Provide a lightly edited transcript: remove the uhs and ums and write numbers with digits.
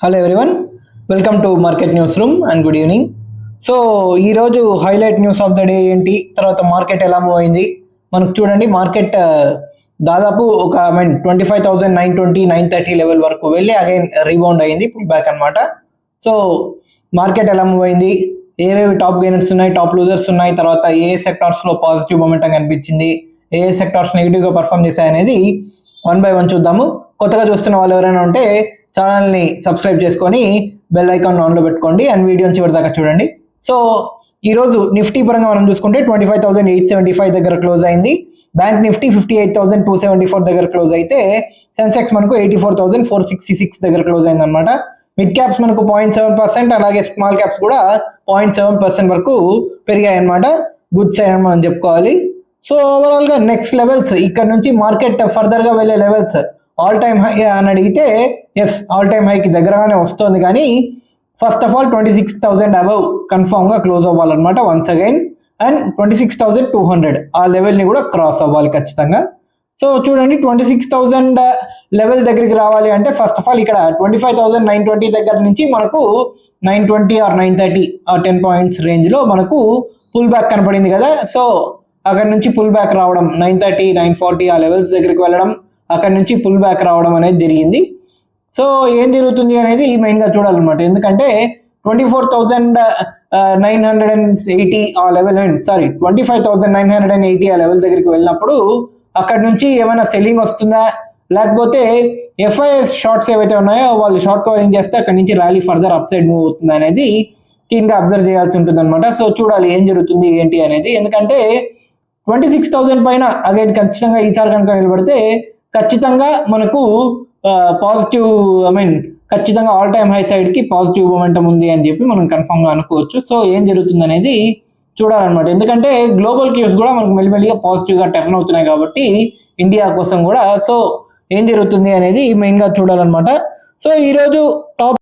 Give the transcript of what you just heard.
Hello everyone, welcome to market news room and good evening. So ఈరోజు highlight news of the day ఏంటి, తర్వాత market ఎలా move అయింది మనకు చూడండి. మార్కెట్ దాదాపు ఒక 25,920 930 లెవెల్ వరకు వెళ్ళి అగైన్ రీబౌండ్ అయింది, పుల్ బ్యాక్ అనమాట. సో మార్కెట్ ఎలా మూవ్ అయింది, ఏవేవి టాప్ గెయినర్స్ ఉన్నాయి, టాప్ లూజర్స్ ఉన్నాయి, తర్వాత ఏ సెక్టార్స్లో పాజిటివ్ మొమెంటం కనిపించింది, ఏ సెక్టార్స్ నెగిటివ్గా పర్ఫామ్ చేశాయనేది వన్ బై వన్ చూద్దాము. కొత్తగా చూస్తున్న వాళ్ళు ఎవరైనా ఉంటే ఛానల్ని సబ్స్క్రైబ్ చేసుకొని బెల్ ఐకాన్ ఆన్లో పెట్టుకోండి అండ్ వీడియోని చివరి దాకా చూడండి. సో ఈరోజు నిఫ్టీ పరంగా మనం చూసుకుంటే 25,875 దగ్గర క్లోజ్ అయింది. బ్యాంక్ నిఫ్టీ 58,274 దగ్గర క్లోజ్ అయితే సెన్సెక్స్ మనకు 84,466 దగ్గర క్లోజ్ అయింది అనమాట. మిడ్ క్యాప్స్ మనకు 0.7%, అలాగే స్మాల్ క్యాప్స్ కూడా 0.7% వరకు పెరిగాయి అనమాట. గుడ్ సైన్ అని మనం చెప్పుకోవాలి. సో ఓవరాల్గా నెక్స్ట్ లెవెల్స్, ఇక్కడ నుంచి మార్కెట్ ఫర్దర్గా వెళ్ళే లెవెల్స్ ఆల్ టైమ్ హై అని అడిగితే ఎస్, ఆల్ టైమ్ హైకి దగ్గరగానే వస్తుంది, కానీ ఫస్ట్ ఆఫ్ ఆల్ 26,000 అబవ్ కన్ఫామ్గా క్లోజ్ అవ్వాలన్నమాట వన్స్ అగైన్. అండ్ 26,200 ఆ లెవెల్ని కూడా క్రాస్ అవ్వాలి ఖచ్చితంగా. సో చూడండి, 26,000 లెవెల్ దగ్గరికి రావాలి అంటే ఫస్ట్ ఆఫ్ ఆల్ ఇక్కడ 25,920 దగ్గర నుంచి మనకు 920 ఆర్ 930 ఆ 10 పాయింట్స్ రేంజ్లో మనకు పుల్ బ్యాక్ కనపడింది కదా. సో అక్కడ నుంచి పుల్ బ్యాక్ రావడం 930 940 ఆ లెవెల్స్ దగ్గరికి వెళ్ళడం, అక్కడ నుంచి పుల్ బ్యాక్ రావడం అనేది జరిగింది. సో ఏం జరుగుతుంది అనేది మెయిన్గా చూడాలన్నమాట. ఎందుకంటే 24,980 ఆ లెవెల్, 25,980 ఆ లెవెల్ దగ్గరికి వెళ్ళినప్పుడు అక్కడ నుంచి ఏమైనా సెల్లింగ్ వస్తుందా, లేకపోతే ఎఫ్ఐఎస్ షార్ట్స్ ఏవైతే ఉన్నాయో వాళ్ళు షార్ట్ కవరింగ్ చేస్తే అక్కడ నుంచి rally further up side move అవుతుందా అనేది క్లీన్గా అబ్జర్వ్ చేయాల్సి ఉంటుంది అనమాట. సో చూడాలి ఏం జరుగుతుంది ఏంటి అనేది. ఎందుకంటే 26,000 పైన అగైన్ ఖచ్చితంగా ఈసారి కనుక నిలబడితే ఖచ్చితంగా మనకు పాజిటివ్, ఖచ్చితంగా ఆల్ టైమ్ హై సైడ్కి పాజిటివ్ మొమెంటం ఉంది అని చెప్పి మనం కన్ఫామ్గా అనుకోవచ్చు. సో ఏం జరుగుతుంది అనేది చూడాలన్నమాట. ఎందుకంటే గ్లోబల్ క్యూస్ కూడా మనకు మెల్లిమెల్లిగా పాజిటివ్గా టర్న్ అవుతున్నాయి కాబట్టి ఇండియా కోసం కూడా. సో ఏం జరుగుతుంది అనేది మెయిన్గా చూడాలన్నమాట. సో ఈరోజు టాప్